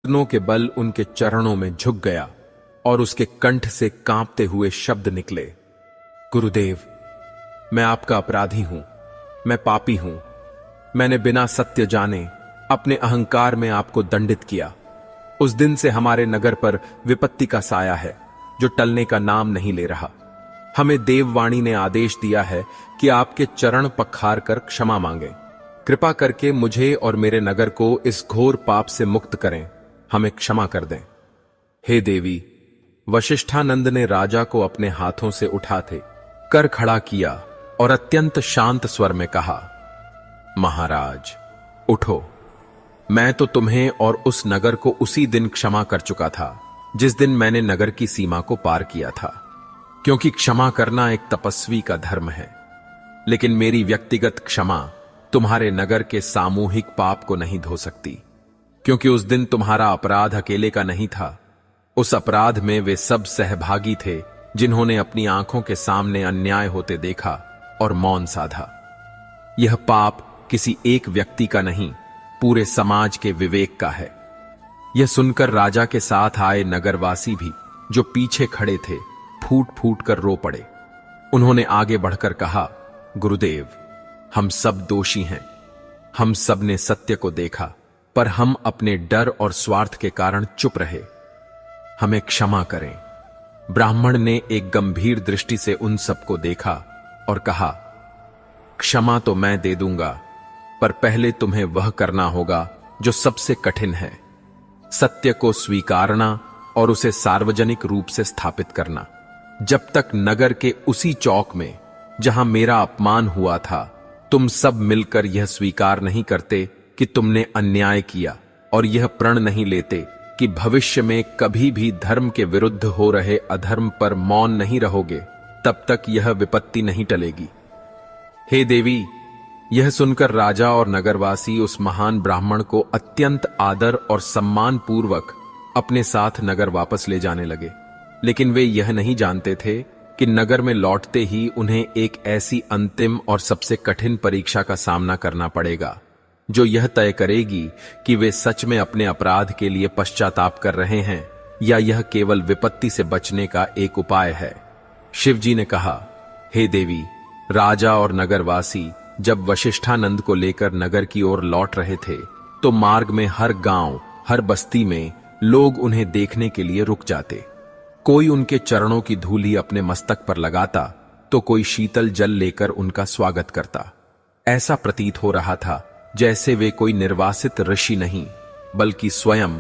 घुटनों के बल उनके चरणों में झुक गया और उसके कंठ से कांपते हुए शब्द निकले, गुरुदेव, मैं आपका अपराधी हूं, मैं पापी हूं। मैंने बिना सत्य जाने अपने अहंकार में आपको दंडित किया। उस दिन से हमारे नगर पर विपत्ति का साया है जो टलने का नाम नहीं ले रहा। हमें देववाणी ने आदेश दिया है कि आपके चरण पखार कर क्षमा मांगें। कृपा करके मुझे और मेरे नगर को इस घोर पाप से मुक्त करें, हमें क्षमा कर दें। हे देवी, वशिष्ठानंद ने राजा को अपने हाथों से उठाते कर खड़ा किया और अत्यंत शांत स्वर में कहा, महाराज उठो। मैं तो तुम्हें और उस नगर को उसी दिन क्षमा कर चुका था जिस दिन मैंने नगर की सीमा को पार किया था, क्योंकि क्षमा करना एक तपस्वी का धर्म है। लेकिन मेरी व्यक्तिगत क्षमा तुम्हारे नगर के सामूहिक पाप को नहीं धो सकती, क्योंकि उस दिन तुम्हारा अपराध अकेले का नहीं था। उस अपराध में वे सब सहभागी थे जिन्होंने अपनी आंखों के सामने अन्याय होते देखा और मौन साधा। यह पाप किसी एक व्यक्ति का नहीं, पूरे समाज के विवेक का है। यह सुनकर राजा के साथ आए नगरवासी भी जो पीछे खड़े थे फूट फूट कर रो पड़े। उन्होंने आगे बढ़कर कहा, गुरुदेव, हम सब दोषी हैं। हम सब ने सत्य को देखा, पर हम अपने डर और स्वार्थ के कारण चुप रहे। हमें क्षमा करें। ब्राह्मण ने एक गंभीर दृष्टि से उन सबको देखा और कहा, क्षमा तो मैं दे दूंगा, पर पहले तुम्हें वह करना होगा जो सबसे कठिन है, सत्य को स्वीकारना और उसे सार्वजनिक रूप से स्थापित करना। जब तक नगर के उसी चौक में जहां मेरा अपमान हुआ था तुम सब मिलकर यह स्वीकार नहीं करते कि तुमने अन्याय किया और यह प्रण नहीं लेते कि भविष्य में कभी भी धर्म के विरुद्ध हो रहे अधर्म पर मौन नहीं रहोगे, तब तक यह विपत्ति नहीं टलेगी। हे देवी, यह सुनकर राजा और नगरवासी उस महान ब्राह्मण को अत्यंत आदर और सम्मान पूर्वक अपने साथ नगर वापस ले जाने लगे। लेकिन वे यह नहीं जानते थे कि नगर में लौटते ही उन्हें एक ऐसी अंतिम और सबसे कठिन परीक्षा का सामना करना पड़ेगा जो यह तय करेगी कि वे सच में अपने अपराध के लिए पश्चाताप कर रहे हैं या यह केवल विपत्ति से बचने का एक उपाय है। शिवजी ने कहा, हे देवी, राजा और नगरवासी जब वशिष्ठानंद को लेकर नगर की ओर लौट रहे थे तो मार्ग में हर गांव, हर बस्ती में लोग उन्हें देखने के लिए रुक जाते। कोई उनके चरणों की धूली अपने मस्तक पर लगाता तो कोई शीतल जल लेकर उनका स्वागत करता। ऐसा प्रतीत हो रहा था जैसे वे कोई निर्वासित ऋषि नहीं, बल्कि स्वयं